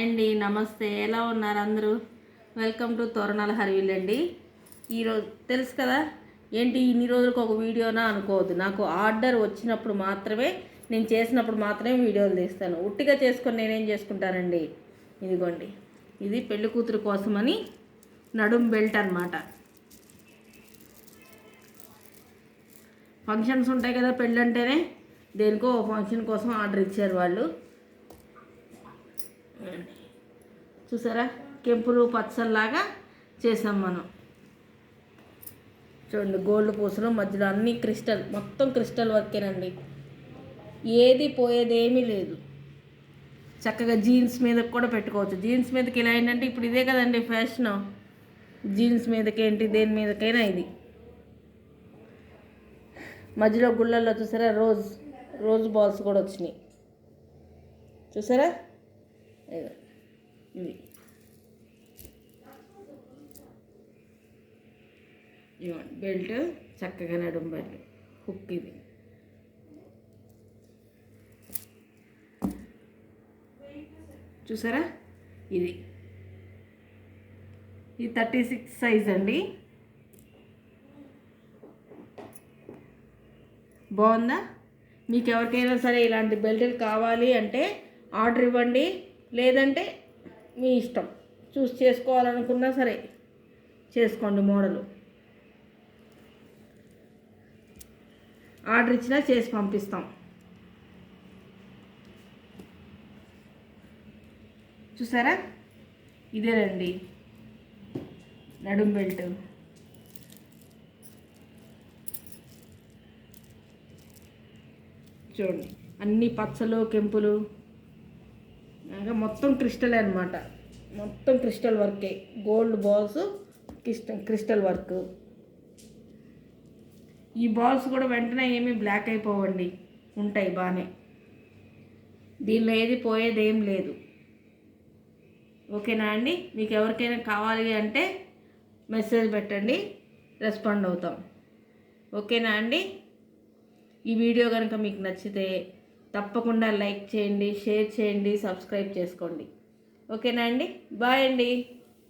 అండి నమస్తే, ఎలా ఉన్నారు అందరూ? వెల్కమ్ టు తోరణాల హరివిల్ అండి. ఈరోజు తెలుసు కదా ఏంటి ఇన్ని రోజులకు ఒక వీడియోనా అనుకోవద్దు. నాకు ఆర్డర్ వచ్చినప్పుడు మాత్రమే, నేను చేసినప్పుడు మాత్రమే వీడియోలు తీస్తాను. ఉట్టిగా చేసుకొని నేనేం చేసుకుంటానండి. ఇదిగోండి, ఇది పెళ్లి కూతురు కోసమని నడుం బెల్ట్ అనమాట. ఫంక్షన్స్ ఉంటాయి కదా, పెళ్ళి అంటేనే దేనికో ఫంక్షన్ కోసం ఆర్డర్ ఇచ్చారు వాళ్ళు. చూసారా, కెంపులు పచ్చల్లాగా చేసాం మనం. చూడండి, గోల్డ్ పూసలు మధ్యలో అన్నీ క్రిస్టల్, మొత్తం క్రిస్టల్ వర్కేనండి. ఏది పోయేదేమీ లేదు. చక్కగా జీన్స్ మీదకి కూడా పెట్టుకోవచ్చు. జీన్స్ మీదకి ఇలా ఏంటంటే ఇప్పుడు ఇదే కదండి ఫ్యాషను. జీన్స్ మీదకేంటి, దేని మీదకైనా ఇది. మధ్యలో గుళ్ళల్లో చూసారా రోజ్ బాల్స్ కూడా వచ్చినాయి. చూసారా, ఇది బెల్ట్, చక్కగా నడుం బెల్ట్, హుక్. ఇది చూసారా, ఇది 36 సైజ్ అండి. బాగుందా? మీకు ఎవరికైనా సరే ఇలాంటి బెల్ట్లు కావాలి అంటే ఆర్డర్ ఇవ్వండి, లేదంటే మీ ఇష్టం. చూస్ చేసుకోవాలనుకున్నా సరే చేసుకోండి. మోడలు ఆర్డర్ ఇచ్చినా చేసి పంపిస్తాం. చూసారా, ఇదేనండి నడుం బెల్ట్. చూడండి, అన్ని పచ్చలు కెంపులు, ఇంకా మొత్తం క్రిస్టల్ అనమాట. మొత్తం క్రిస్టల్ వర్కే, గోల్డ్ బాల్స్, క్రిస్టల్ వర్క్. ఈ బాల్స్ కూడా వెంటనే ఏమీ బ్లాక్ అయిపోవండి, ఉంటాయి బాగానే. దీనిలో ఏది పోయేది ఏం లేదు. ఓకేనా అండి? మీకు ఎవరికైనా కావాలి అంటే మెసేజ్ పెట్టండి, రెస్పాండ్ అవుతాం. ఓకేనా అండి? ఈ వీడియో కనుక మీకు నచ్చితే తప్పకుండా లైక్ చేయండి, షేర్ చేయండి, సబ్స్క్రైబ్ చేసుకోండి. ఓకేనా అండి? బాయ్ అండి.